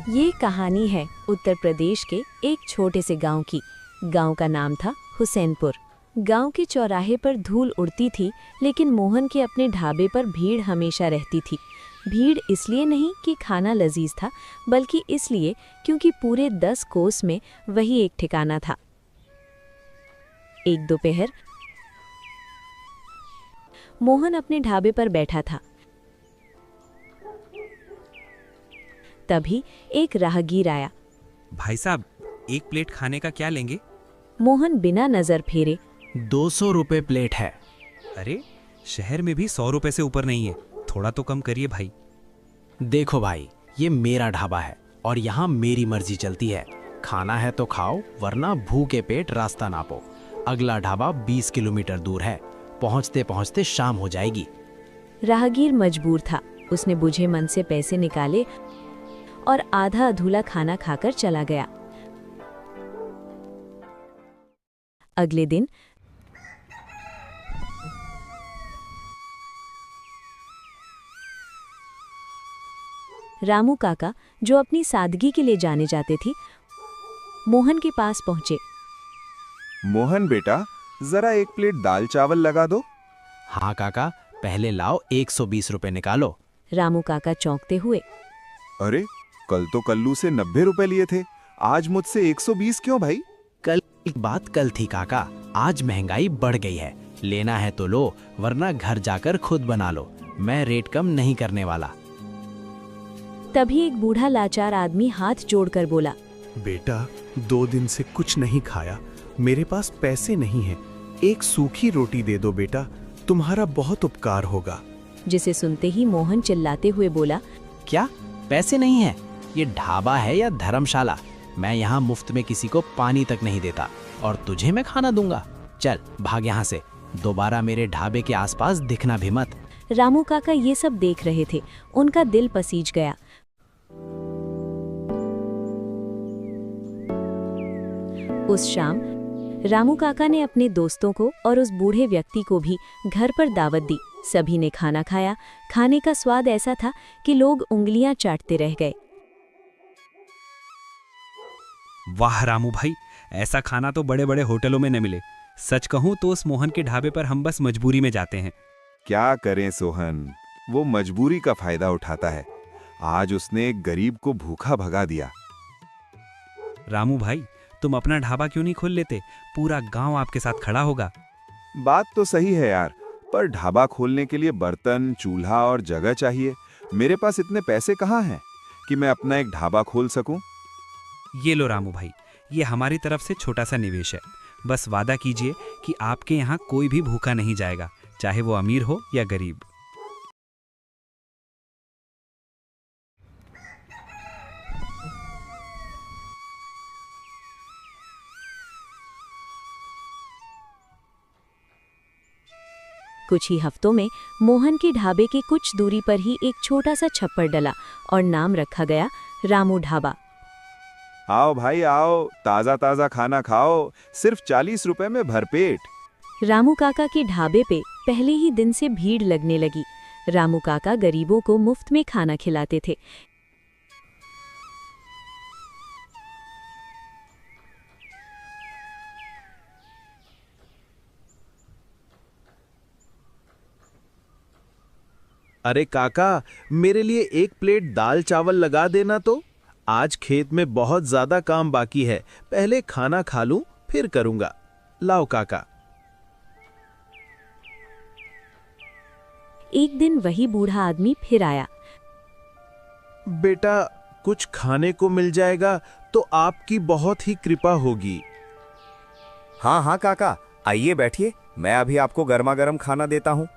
ये कहानी है उत्तर प्रदेश के एक छोटे से गांव की। गांव का नाम था हुसैनपुर। गांव के चौराहे पर धूल उड़ती थी, लेकिन मोहन के अपने ढाबे पर भीड़ हमेशा रहती थी। भीड़ इसलिए नहीं कि खाना लजीज था, बल्कि इसलिए क्योंकि पूरे 10 कोस में वही एक ठिकाना था। एक दोपहर मोहन अपने ढाबे पर बैठा था। तभी एक राहगीर आया। भाई साहब, एक प्लेट खाने का क्या लेंगे? मोहन बिना नजर फेरे 200 रुपए प्लेट है। अरे, शहर में भी 100 रुपए से ऊपर नहीं है, थोड़ा तो कम करिए भाई। देखो भाई, ये मेरा ढाबा है और यहाँ मेरी मर्जी चलती है। खाना है तो खाओ, वरना भूखे पेट रास्ता नापो। अगला ढाबा 20 किलोमीटर दूर है, पहुँचते पहुँचते शाम हो जाएगी। राहगीर मजबूर था। उसने बुझे मन से पैसे निकाले और आधा अधूरा खाना खाकर चला गया। अगले दिन रामू काका, जो अपनी सादगी के लिए जाने जाते थे, मोहन के पास पहुंचे। मोहन बेटा, जरा एक प्लेट दाल चावल लगा दो। हाँ काका, पहले लाओ 120 रुपए निकालो। रामू काका चौंकते हुए। अरे, कल तो कल्लू से 90 रुपए लिए थे, आज मुझसे 120 क्यों भाई? कल की बात कल थी काका, आज महंगाई बढ़ गई है। लेना है तो लो, वरना घर जाकर खुद बना लो। मैं रेट कम नहीं करने वाला। तभी एक बूढ़ा लाचार आदमी हाथ जोड़कर बोला, बेटा, 2 दिन से कुछ नहीं खाया, मेरे पास पैसे नहीं हैं। एक सूखी रोटी दे दो बेटा, तुम्हारा बहुत उपकार होगा। जिसे सुनते ही मोहन चिल्लाते हुए बोला, क्या पैसे नहीं है? ये ढाबा है या धर्मशाला? मैं यहाँ मुफ्त में किसी को पानी तक नहीं देता, और तुझे मैं खाना दूंगा? चल भाग यहाँ से, दोबारा मेरे ढाबे के आसपास दिखना भी मत। रामू काका ये सब देख रहे थे। उनका दिल पसीज गया। उस शाम रामू काका ने अपने दोस्तों को और उस बूढ़े व्यक्ति को भी घर पर दावत दी। सभी ने खाना खाया। खाने का स्वाद ऐसा था कि लोग उंगलियां चाटते रह गए। वाह रामू भाई, ऐसा खाना तो बड़े बड़े होटलों में न मिले। सच कहूं तो उस मोहन के ढाबे पर हम बस मजबूरी में जाते हैं। क्या करें सोहन, वो मजबूरी का फायदा उठाता है। आज उसने एक गरीब को भूखा भगा दिया। रामू भाई, तुम अपना ढाबा क्यों नहीं खोल लेते? पूरा गांव आपके साथ खड़ा होगा। बात तो सही है यार, पर ढाबा खोलने के लिए बर्तन, चूल्हा और जगह चाहिए। मेरे पास इतने पैसे कहाँ हैं कि मैं अपना एक ढाबा खोल सकूं? ये लो रामू भाई, ये हमारी तरफ से छोटा सा निवेश है। बस वादा कीजिए कि आपके यहाँ कोई भी भूखा नहीं जाएगा, चाहे वो अमीर हो या गरीब। कुछ ही हफ्तों में मोहन के ढाबे के कुछ दूरी पर ही एक छोटा सा छप्पर डला और नाम रखा गया रामू ढाबा। आओ भाई आओ, ताजा ताजा खाना खाओ, सिर्फ 40 रुपए में भरपेट। रामू काका के ढाबे पे पहले ही दिन से भीड़ लगने लगी। रामू काका गरीबों को मुफ्त में खाना खिलाते थे। अरे काका, मेरे लिए एक प्लेट दाल चावल लगा देना तो। आज खेत में बहुत ज्यादा काम बाकी है, पहले खाना खा लूं फिर करूंगा। लाओ काका। एक दिन वही बूढ़ा आदमी फिर आया। बेटा, कुछ खाने को मिल जाएगा तो आपकी बहुत ही कृपा होगी। हाँ हाँ काका, आइए बैठिए, मैं अभी आपको गर्मा गर्म खाना देता हूँ।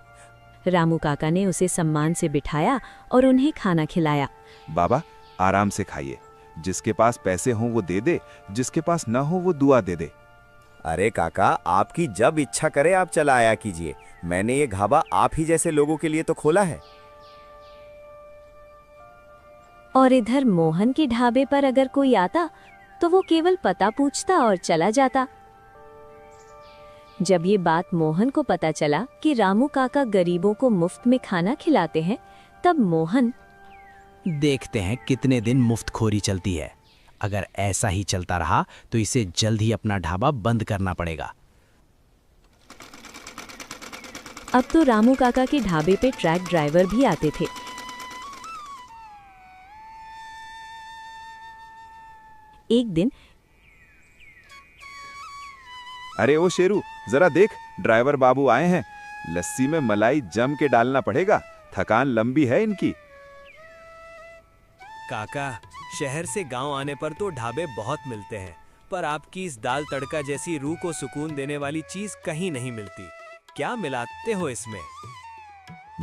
रामू काका ने उसे सम्मान से बिठाया और उन्हें खाना खिलाया। बाबा, आराम से खाइए। जिसके पास पैसे हों वो दे दे, जिसके पास ना हो वो दुआ दे दे। अरे काका, आपकी जब इच्छा करे आप चला आया कीजिए। मैंने ये ढाबा आप ही जैसे लोगों के लिए तो खोला है। और इधर मोहन के ढाबे पर अगर कोई आता तो वो केवल पता पूछता और चला जाता। जब ये बात मोहन को पता चला कि रामू काका गरीबों को मुफ्त में खाना खिलाते हैं, तब मोहन देखते हैं कितने दिन मुफ्तखोरी चलती है। अगर ऐसा ही चलता रहा तो इसे जल्द ही अपना ढाबा बंद करना पड़ेगा। अब तो रामू काका के ढाबे पे ट्रक ड्राइवर भी आते थे। एक दिन अरे ओ शेरू, जरा देख, ड्राइवर बाबू आए हैं। लस्सी में मलाई जम के डालना पड़ेगा, थकान लंबी है इनकी। काका, शहर से गांव आने पर तो ढाबे बहुत मिलते हैं, पर आपकी इस दाल तड़का जैसी रूह को सुकून देने वाली चीज कहीं नहीं मिलती। क्या मिलाते हो इसमें?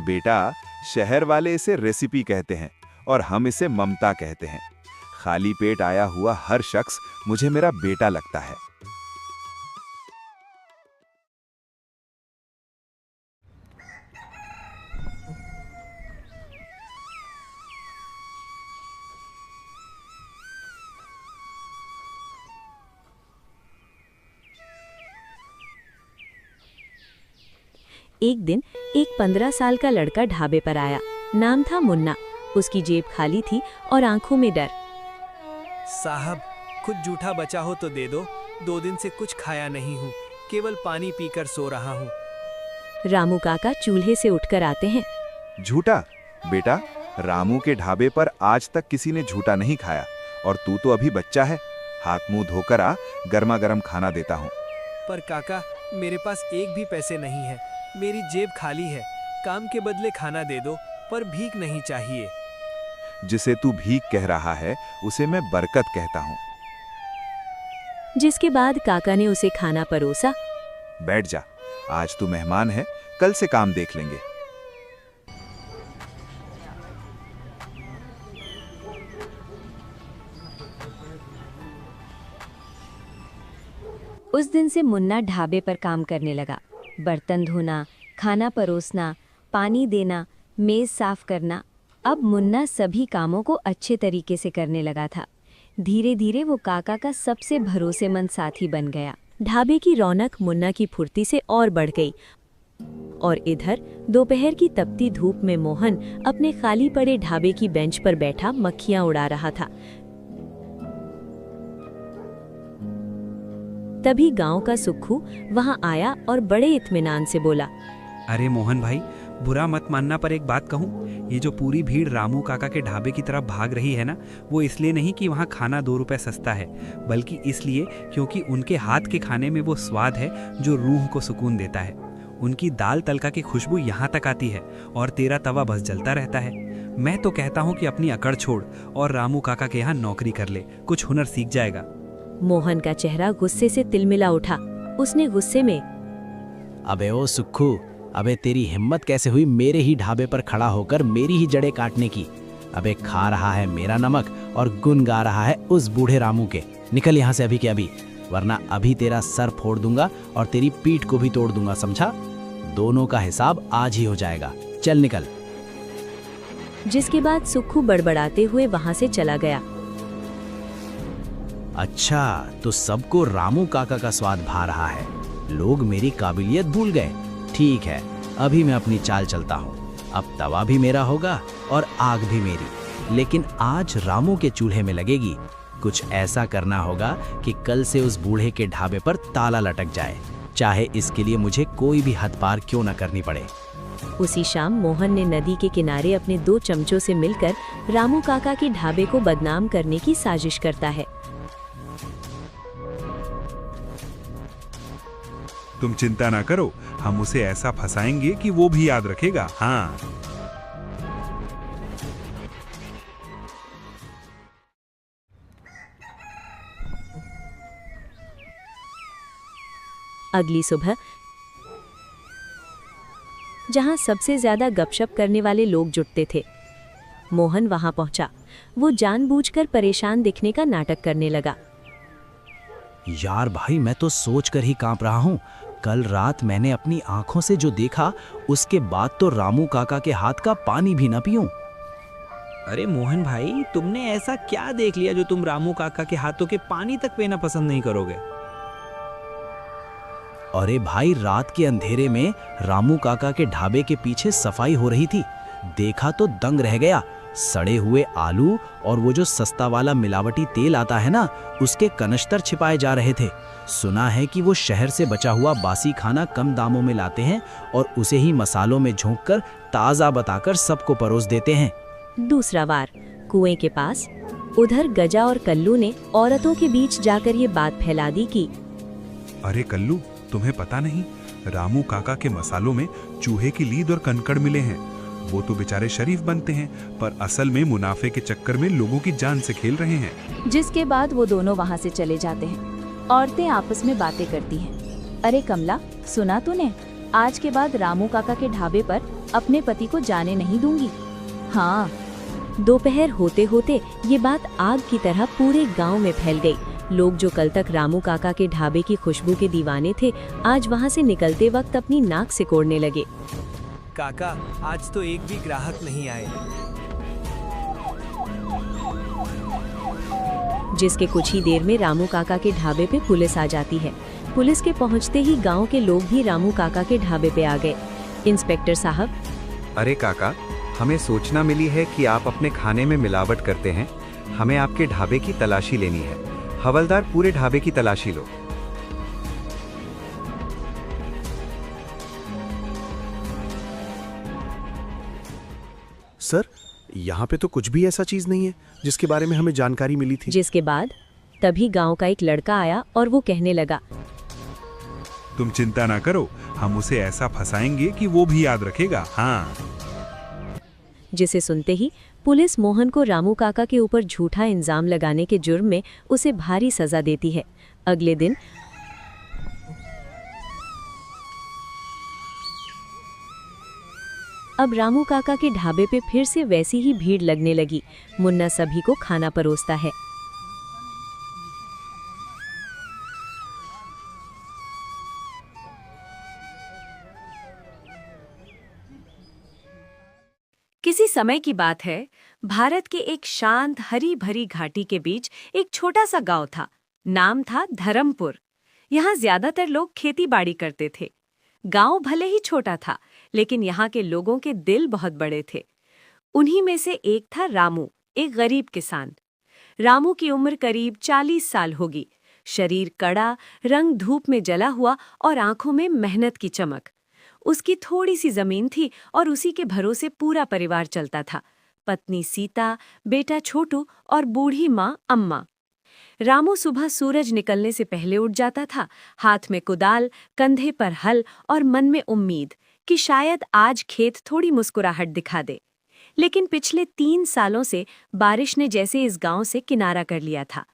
बेटा, शहर वाले इसे रेसिपी कहते हैं और हम इसे ममता कहते हैं। खाली पेट आया हुआ हर शख्स मुझे मेरा बेटा लगता है। एक दिन एक 15 साल का लड़का ढाबे पर आया। नाम था मुन्ना। उसकी जेब खाली थी और आंखों में डर। साहब, कुछ जूठा बचा हो तो दे दो। 2 दिन से कुछ खाया नहीं हूँ, केवल पानी पीकर सो रहा हूँ। रामू काका चूल्हे से उठकर आते हैं। झूठा? बेटा, रामू के ढाबे पर आज तक किसी ने झूठा नहीं खाया और तू तो अभी बच्चा है। हाथ मुंह धोकर आ, गर्मा गर्म खाना देता हूँ। पर काका, मेरे पास एक भी पैसे नहीं है। मेरी जेब खाली है। काम के बदले खाना दे दो, पर भीख नहीं चाहिए। जिसे तू भीख कह रहा है उसे मैं बरकत कहता हूँ। जिसके बाद काका ने उसे खाना परोसा। बैठ जा, आज तू मेहमान है, कल से काम देख लेंगे। उस दिन से मुन्ना ढाबे पर काम करने लगा। बर्तन धोना, खाना परोसना, पानी देना, मेज साफ करना। अब मुन्ना सभी कामों को अच्छे तरीके से करने लगा था। धीरे धीरे वो काका का सबसे भरोसेमंद साथी बन गया। ढाबे की रौनक मुन्ना की फुर्ती से और बढ़ गई। और इधर दोपहर की तपती धूप में मोहन अपने खाली पड़े ढाबे की बेंच पर बैठा मक्खियां उड़ा रहा था। तभी गांव का सुक्खू वहां आया और बड़े इत्मीनान से बोला, अरे मोहन भाई, बुरा मत मानना, पर एक बात कहूँ, ये जो पूरी भीड़ रामू काका के ढाबे की तरफ भाग रही है ना, वो इसलिए नहीं कि वहाँ खाना 2 रुपए सस्ता है, बल्कि इसलिए क्योंकि उनके हाथ के खाने में वो स्वाद है जो रूह को सुकून देता है। उनकी दाल तड़का की खुशबू यहाँ तक आती है और तेरा तवा बस जलता रहता है। मैं तो कहता हूँ कि अपनी अकड़ छोड़ और रामू काका के यहाँ नौकरी कर ले, कुछ हुनर सीख जाएगा। मोहन का चेहरा गुस्से से तिलमिला उठा। उसने गुस्से में, अबे ओ सुक्खू, अबे तेरी हिम्मत कैसे हुई मेरे ही ढाबे पर खड़ा होकर मेरी ही जड़ें काटने की? अबे खा रहा है मेरा नमक और गुन गा रहा है उस बूढ़े रामू के। निकल यहाँ से अभी के अभी, वरना अभी तेरा सर फोड़ दूंगा और तेरी पीठ को भी तोड़ दूंगा, समझा? दोनों का हिसाब आज ही हो जाएगा। चल निकल। जिसके बाद सुक्खू बड़बड़ाते हुए वहां से चला गया। अच्छा, तो सबको रामू काका का स्वाद भा रहा है। लोग मेरी काबिलियत भूल गए। ठीक है, अभी मैं अपनी चाल चलता हूँ। अब तवा भी मेरा होगा और आग भी मेरी, लेकिन आज रामू के चूल्हे में लगेगी। कुछ ऐसा करना होगा कि कल से उस बूढ़े के ढाबे पर ताला लटक जाए, चाहे इसके लिए मुझे कोई भी हद पार क्यों न करनी पड़े। उसी शाम मोहन ने नदी के किनारे अपने 2 चमचों से मिलकर रामू काका के ढाबे को बदनाम करने की साजिश करता है। तुम चिंता ना करो, हम उसे ऐसा फंसाएंगे कि वो भी याद रखेगा। हाँ, अगली सुबह जहां सबसे ज्यादा गपशप करने वाले लोग जुटते थे, मोहन वहां पहुंचा। वो जानबूझकर परेशान दिखने का नाटक करने लगा। यार भाई, मैं तो सोच कर ही कांप रहा हूँ। कल रात मैंने अपनी आंखों से जो देखा, उसके बाद तो रामू काका के हाथ का पानी भी न पीऊं। अरे मोहन भाई, तुमने ऐसा क्या देख लिया जो तुम रामू काका के हाथों के पानी तक पीना पसंद नहीं करोगे? अरे भाई, रात के अंधेरे में रामू काका के ढाबे के पीछे सफाई हो रही थी। देखा तो दंग रह गया। सड़े हुए आलू और वो जो सस्ता वाला मिलावटी तेल आता है ना, उसके कनस्तर छिपाए जा रहे थे। सुना है कि वो शहर से बचा हुआ बासी खाना कम दामों में लाते हैं और उसे ही मसालों में झोंककर ताज़ा बताकर सबको परोस देते हैं। दूसरा वार, कुएं के पास। उधर गजा और कल्लू ने औरतों के बीच जाकर ये बात फैला दी कि अरे कल्लू, तुम्हें पता नहीं, रामू काका के मसालों में चूहे की लीद और कंकड़ मिले हैं। वो तो बेचारे शरीफ बनते हैं, पर असल में मुनाफे के चक्कर में लोगों की जान से खेल रहे हैं। जिसके बाद वो दोनों वहाँ से चले जाते हैं। औरतें आपस में बातें करती हैं। अरे कमला, सुना तूने? आज के बाद रामू काका के ढाबे पर अपने पति को जाने नहीं दूंगी। हाँ। दोपहर होते होते ये बात आग की तरह पूरे गांव में फैल गई। लोग जो कल तक रामू काका के ढाबे की खुशबू के दीवाने थे, आज वहां से निकलते वक्त अपनी नाक सिकोड़ने लगे। काका, आज तो एक भी ग्राहक नहीं आए। जिसके कुछ ही देर में रामू काका के ढाबे पे पुलिस आ जाती है। पुलिस के पहुंचते ही गांव के लोग भी रामू काका के ढाबे पे आ गए। इंस्पेक्टर साहब, अरे काका, हमें सूचना मिली है कि आप अपने खाने में मिलावट करते हैं। हमें आपके ढाबे की तलाशी लेनी है। हवलदार, पूरे ढाबे की तलाशी लो। सर, यहाँ पे तो कुछ भी ऐसा चीज नहीं है जिसके बारे में हमें जानकारी मिली थी। जिसके बाद तभी गांव का एक लड़का आया और वो कहने लगा, तुम चिंता ना करो, हम उसे ऐसा फंसाएंगे कि वो भी याद रखेगा। हाँ। जिसे सुनते ही पुलिस मोहन को रामू काका के ऊपर झूठा इल्जाम लगाने के जुर्म में उसे भारी सजा देती है। अगले दिन अब रामू काका के ढाबे पे फिर से वैसी ही भीड़ लगने लगी। मुन्ना सभी को खाना परोसता है। किसी समय की बात है, भारत के एक शांत हरी भरी घाटी के बीच एक छोटा सा गांव था। नाम था धर्मपुर। यहाँ ज्यादातर लोग खेती बाड़ी करते थे। गांव भले ही छोटा था, लेकिन यहाँ के लोगों के दिल बहुत बड़े थे। उन्हीं में से एक था रामू, एक गरीब किसान। रामू की उम्र करीब 40 साल होगी। शरीर कड़ा, रंग धूप में जला हुआ और आंखों में मेहनत की चमक। उसकी थोड़ी सी जमीन थी और उसी के भरोसे पूरा परिवार चलता था। पत्नी सीता, बेटा छोटू और बूढ़ी माँ अम्मा। रामू सुबह सूरज निकलने से पहले उठ जाता था, हाथ में कुदाल, कंधे पर हल और मन में उम्मीद कि शायद आज खेत थोड़ी मुस्कुराहट दिखा दे। लेकिन पिछले 3 सालों से बारिश ने जैसे इस गांव से किनारा कर लिया था।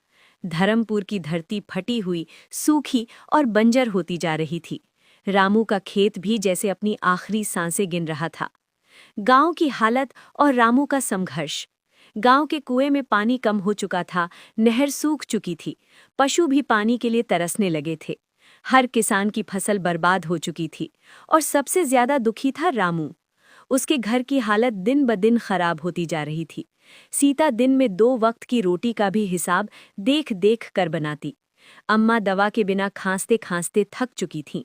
धर्मपुर की धरती फटी हुई, सूखी और बंजर होती जा रही थी। रामू का खेत भी जैसे अपनी आखिरी सांसें गिन रहा था। गांव की हालत और रामू का संघर्ष। गांव के कुएं में पानी कम हो चुका था, नहर सूख चुकी थी, पशु भी पानी के लिए तरसने लगे थे। हर किसान की फसल बर्बाद हो चुकी थी और सबसे ज्यादा दुखी था रामू। उसके घर की हालत दिन ब दिन खराब होती जा रही थी। सीता दिन में 2 वक्त की रोटी का भी हिसाब देख देख कर बनाती। अम्मा दवा के बिना खांसते खांसते थक चुकी थीं।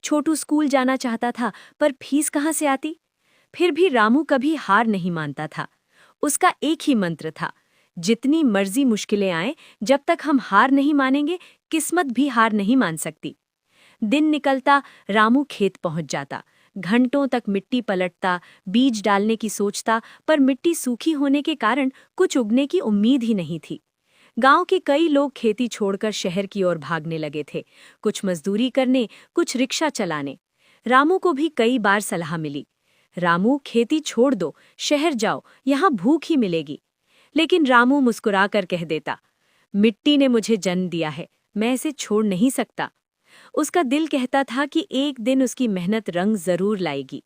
छोटू स्कूल जाना चाहता था, पर फीस कहाँ से आती? फिर भी रामू कभी हार नहीं मानता था। उसका एक ही मंत्र था, जितनी मर्जी मुश्किलें आएं, जब तक हम हार नहीं मानेंगे, किस्मत भी हार नहीं मान सकती। दिन निकलता, रामू खेत पहुंच जाता। घंटों तक मिट्टी पलटता, बीज डालने की सोचता, पर मिट्टी सूखी होने के कारण कुछ उगने की उम्मीद ही नहीं थी। गांव के कई लोग खेती छोड़कर शहर की ओर भागने लगे थे, कुछ मजदूरी करने, कुछ रिक्शा चलाने। रामू को भी कई बार सलाह मिली, रामू खेती छोड़ दो, शहर जाओ, यहाँ भूख ही मिलेगी। लेकिन रामू मुस्कुराकर कह देता, मिट्टी ने मुझे जन्म दिया है, मैं इसे छोड़ नहीं सकता। उसका दिल कहता था कि एक दिन उसकी मेहनत रंग जरूर लाएगी।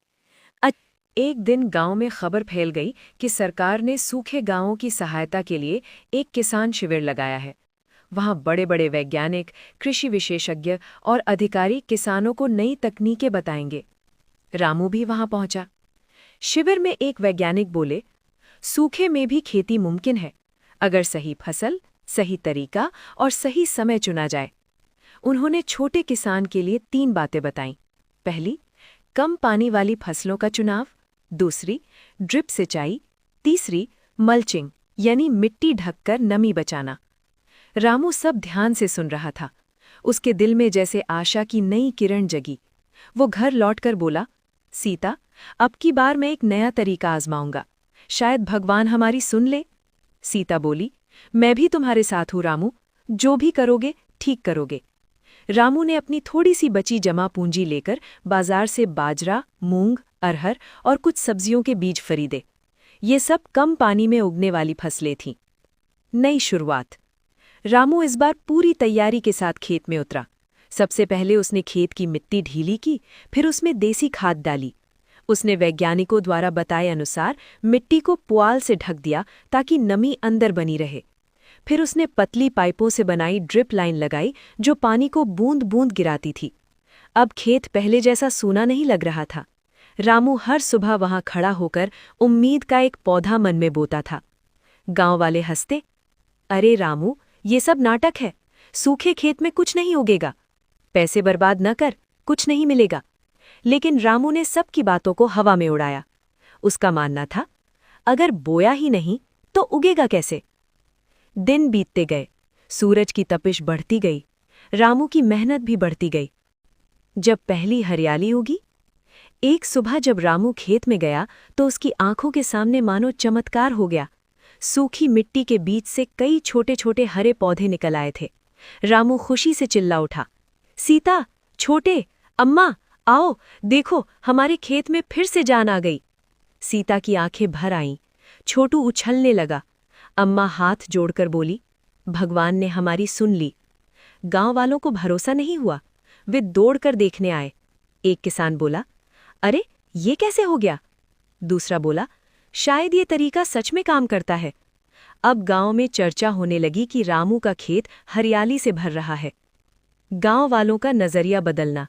एक दिन गांव में खबर फैल गई कि सरकार ने सूखे गांवों की सहायता के लिए एक किसान शिविर लगाया है। वहां बड़े बड़े वैज्ञानिक, कृषि विशेषज्ञ और अधिकारी किसानों को नई तकनीकें बताएंगे। रामू भी वहां पहुंचा। शिविर में एक वैज्ञानिक बोले, सूखे में भी खेती मुमकिन है, अगर सही फसल, सही तरीका और सही समय चुना जाए। उन्होंने छोटे किसान के लिए 3 बातें बताईं। पहली, कम पानी वाली फसलों का चुनाव। दूसरी, ड्रिप सिंचाई। तीसरी, मल्चिंग यानी मिट्टी ढककर नमी बचाना। रामू सब ध्यान से सुन रहा था। उसके दिल में जैसे आशा की नई किरण जगी। वो घर लौटकर बोला, सीता, अब की बार मैं एक नया तरीका आजमाऊंगा, शायद भगवान हमारी सुन ले। सीता बोली, मैं भी तुम्हारे साथ हूँ रामू, जो भी करोगे ठीक करोगे। रामू ने अपनी थोड़ी सी बची जमा पूंजी लेकर बाजार से बाजरा, मूंग, अरहर और कुछ सब्जियों के बीज खरीदे। ये सब कम पानी में उगने वाली फसलें थीं। नई शुरुआत। रामू इस बार पूरी तैयारी के साथ खेत में उतरा। सबसे पहले उसने खेत की मिट्टी ढीली की, फिर उसमें देसी खाद डाली। उसने वैज्ञानिकों द्वारा बताए अनुसार मिट्टी को पुआल से ढक दिया ताकि नमी अंदर बनी रहे। फिर उसने पतली पाइपों से बनाई ड्रिप लाइन लगाई जो पानी को बूंद बूंद गिराती थी। अब खेत पहले जैसा सूना नहीं लग रहा था। रामू हर सुबह वहां खड़ा होकर उम्मीद का एक पौधा मन में बोता था। गांव वाले हंसते, अरे रामू, ये सब नाटक है, सूखे खेत में कुछ नहीं उगेगा, पैसे बर्बाद न कर, कुछ नहीं मिलेगा। लेकिन रामू ने सबकी बातों को हवा में उड़ाया। उसका मानना था, अगर बोया ही नहीं तो उगेगा कैसे। दिन बीतते गए, सूरज की तपिश बढ़ती गई, रामू की मेहनत भी बढ़ती गई। जब पहली हरियाली उगी, एक सुबह जब रामू खेत में गया तो उसकी आंखों के सामने मानो चमत्कार हो गया। सूखी मिट्टी के बीच से कई छोटे छोटे हरे पौधे निकल आए थे। रामू खुशी से चिल्ला उठा, सीता, छोटे, अम्मा, आओ, देखो, हमारे खेत में फिर से जान आ गई। सीता की आंखें भर आईं। छोटू उछलने लगा। अम्मा हाथ जोड़कर बोली, भगवान ने हमारी सुन ली। गांव वालों को भरोसा नहीं हुआ। वे दौड़कर देखने आए। एक किसान बोला, अरे ये कैसे हो गया? दूसरा बोला, शायद ये तरीका सच में काम करता है। अब गांव में चर्चा होने लगी कि रामू का खेत हरियाली से भर रहा है। गांव वालों का नजरिया बदलना।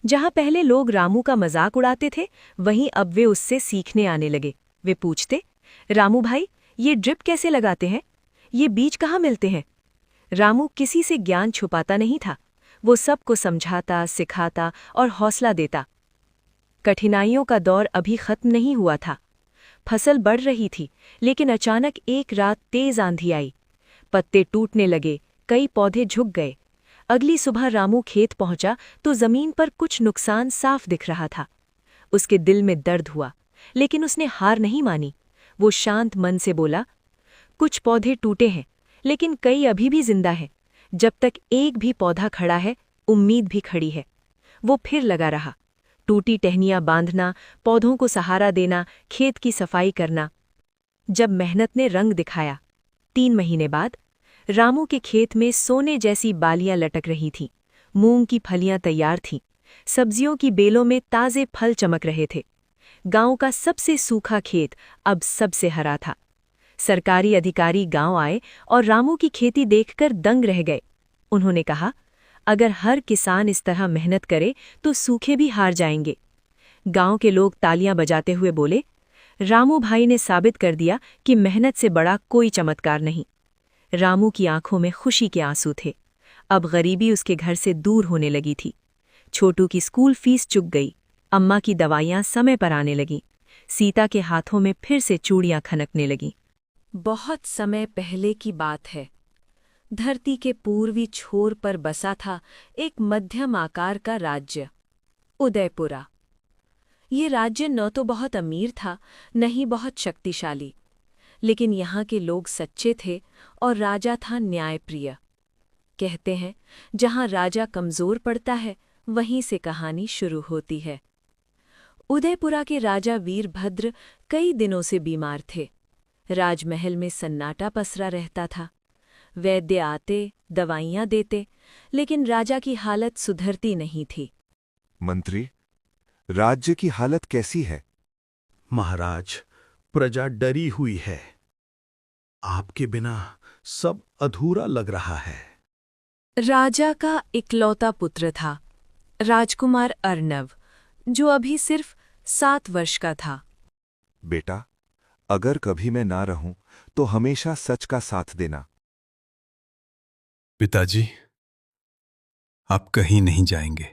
जहां पहले लोग रामू का मजाक उड़ाते थे, वहीं अब वे उससे सीखने आने लगे। वे पूछते, रामू भाई, ये ड्रिप कैसे लगाते हैं? ये बीज कहाँ मिलते हैं? रामू किसी से ज्ञान छुपाता नहीं था। वो सबको समझाता, सिखाता और हौसला देता। कठिनाइयों का दौर अभी खत्म नहीं हुआ था। फसल बढ़ रही थी, लेकिन अचानक एक रात तेज आंधी आई। पत्ते टूटने लगे, कई पौधे झुक गए। अगली सुबह रामू खेत पहुंचा तो जमीन पर कुछ नुकसान साफ दिख रहा था। उसके दिल में दर्द हुआ, लेकिन उसने हार नहीं मानी। वो शांत मन से बोला, कुछ पौधे टूटे हैं, लेकिन कई अभी भी जिंदा हैं। जब तक एक भी पौधा खड़ा है, उम्मीद भी खड़ी है। वो फिर लगा रहा। टूटी टहनियां बांधना, पौधों को सहारा देना, खेत की सफाई करना। जब मेहनत ने रंग दिखाया, 3 महीने बाद रामू के खेत में सोने जैसी बालियां लटक रही थीं। मूंग की फलियां तैयार थीं। सब्जियों की बेलों में ताजे फल चमक रहे थे। गांव का सबसे सूखा खेत अब सबसे हरा था। सरकारी अधिकारी गांव आए और रामू की खेती देखकर दंग रह गए। उन्होंने कहा, अगर हर किसान इस तरह मेहनत करे तो सूखे भी हार जाएंगे। गांव के लोग तालियां बजाते हुए बोले, रामू भाई ने साबित कर दिया कि मेहनत से बड़ा कोई चमत्कार नहीं। रामू की आंखों में खुशी के आंसू थे। अब गरीबी उसके घर से दूर होने लगी थी। छोटू की स्कूल फीस चुक गई। अम्मा की दवाइयां समय पर आने लगीं। सीता के हाथों में फिर से चूड़ियां खनकने लगीं। बहुत समय पहले की बात है। धरती के पूर्वी छोर पर बसा था एक मध्यम आकार का राज्य, उदयपुरा। ये राज्य न तो बहुत अमीर था, न ही बहुत शक्तिशाली, लेकिन यहाँ के लोग सच्चे थे और राजा था न्यायप्रिय। कहते हैं, जहाँ राजा कमजोर पड़ता है, वहीं से कहानी शुरू होती है। उदयपुरा के राजा वीरभद्र कई दिनों से बीमार थे। राजमहल में सन्नाटा पसरा रहता था। वैद्य आते, दवाइयां देते, लेकिन राजा की हालत सुधरती नहीं थी। मंत्री, राज्य की हालत कैसी है? महाराज, प्रजा डरी हुई है। आपके बिना सब अधूरा लग रहा है। राजा का इकलौता पुत्र था, राजकुमार अर्णव, जो अभी सिर्फ 7 वर्ष का था। बेटा, अगर कभी मैं ना रहूं तो हमेशा सच का साथ देना। पिताजी, आप कहीं नहीं जाएंगे।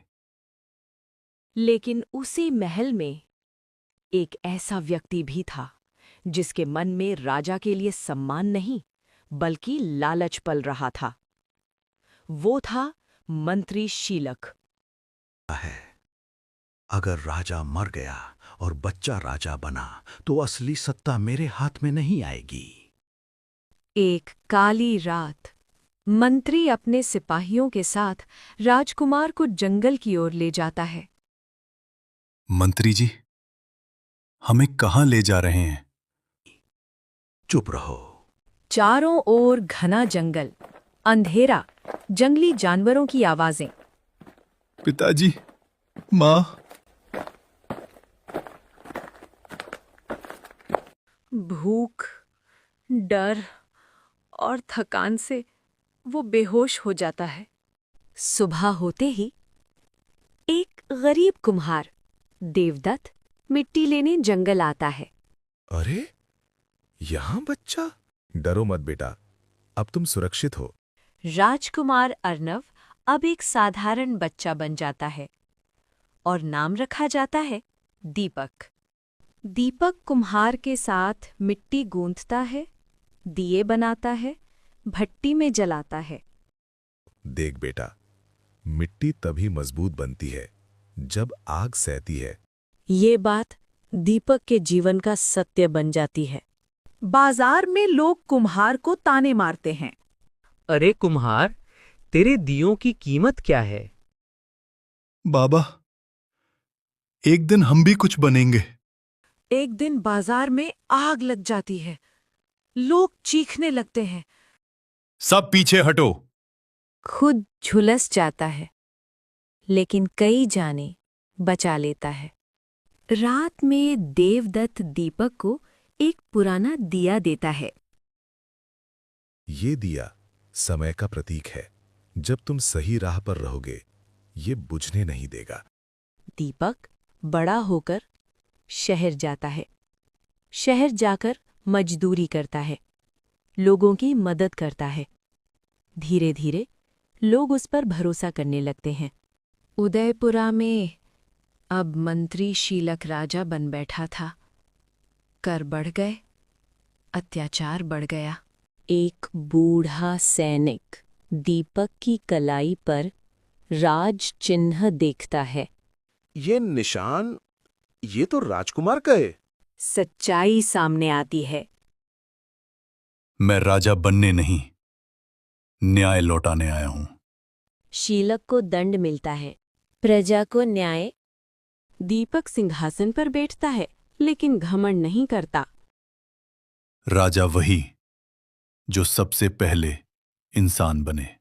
लेकिन उसी महल में एक ऐसा व्यक्ति भी था जिसके मन में राजा के लिए सम्मान नहीं बल्कि लालच पल रहा था। वो था मंत्री शीलक। अगर राजा मर गया और बच्चा राजा बना तो असली सत्ता मेरे हाथ में नहीं आएगी। एक काली रात मंत्री अपने सिपाहियों के साथ राजकुमार को जंगल की ओर ले जाता है। मंत्री जी, हमें कहाँ ले जा रहे हैं? चुप रहो। चारों ओर घना जंगल, अंधेरा, जंगली जानवरों की आवाजें। पिताजी, माँ। भूख, डर और थकान से वो बेहोश हो जाता है। सुबह होते ही एक गरीब कुम्हार देवदत्त मिट्टी लेने जंगल आता है। अरे, यहाँ बच्चा? डरो मत बेटा, अब तुम सुरक्षित हो। राजकुमार अर्नव अब एक साधारण बच्चा बन जाता है और नाम रखा जाता है दीपक। दीपक कुम्हार के साथ मिट्टी गूंथता है, दिए बनाता है, भट्टी में जलाता है। देख बेटा, मिट्टी तभी मजबूत बनती है जब आग सहती है। ये बात दीपक के जीवन का सत्य बन जाती है। बाजार में लोग कुम्हार को ताने मारते हैं। अरे कुम्हार, तेरे दियों की कीमत क्या है? बाबा, एक दिन हम भी कुछ बनेंगे। एक दिन बाजार में आग लग जाती है। लोग चीखने लगते हैं। सब पीछे हटो। खुद झुलस जाता है, लेकिन कई जाने बचा लेता है। रात में देवदत्त दीपक को एक पुराना दिया देता है। ये दिया समय का प्रतीक है। जब तुम सही राह पर रहोगे, ये बुझने नहीं देगा। दीपक बड़ा होकर शहर जाता है। शहर जाकर मजदूरी करता है, लोगों की मदद करता है। धीरे धीरे लोग उस पर भरोसा करने लगते हैं। उदयपुरा में अब मंत्री शीलक राजा बन बैठा था। कर बढ़ गए, अत्याचार बढ़ गया। एक बूढ़ा सैनिक दीपक की कलाई पर राज चिन्ह देखता है। ये निशान, ये तो राजकुमार का है। सच्चाई सामने आती है। मैं राजा बनने नहीं, न्याय लौटाने आया हूं। शीलक को दंड मिलता है, प्रजा को न्याय। दीपक सिंहासन पर बैठता है, लेकिन घमंड नहीं करता। राजा वही जो सबसे पहले इंसान बने।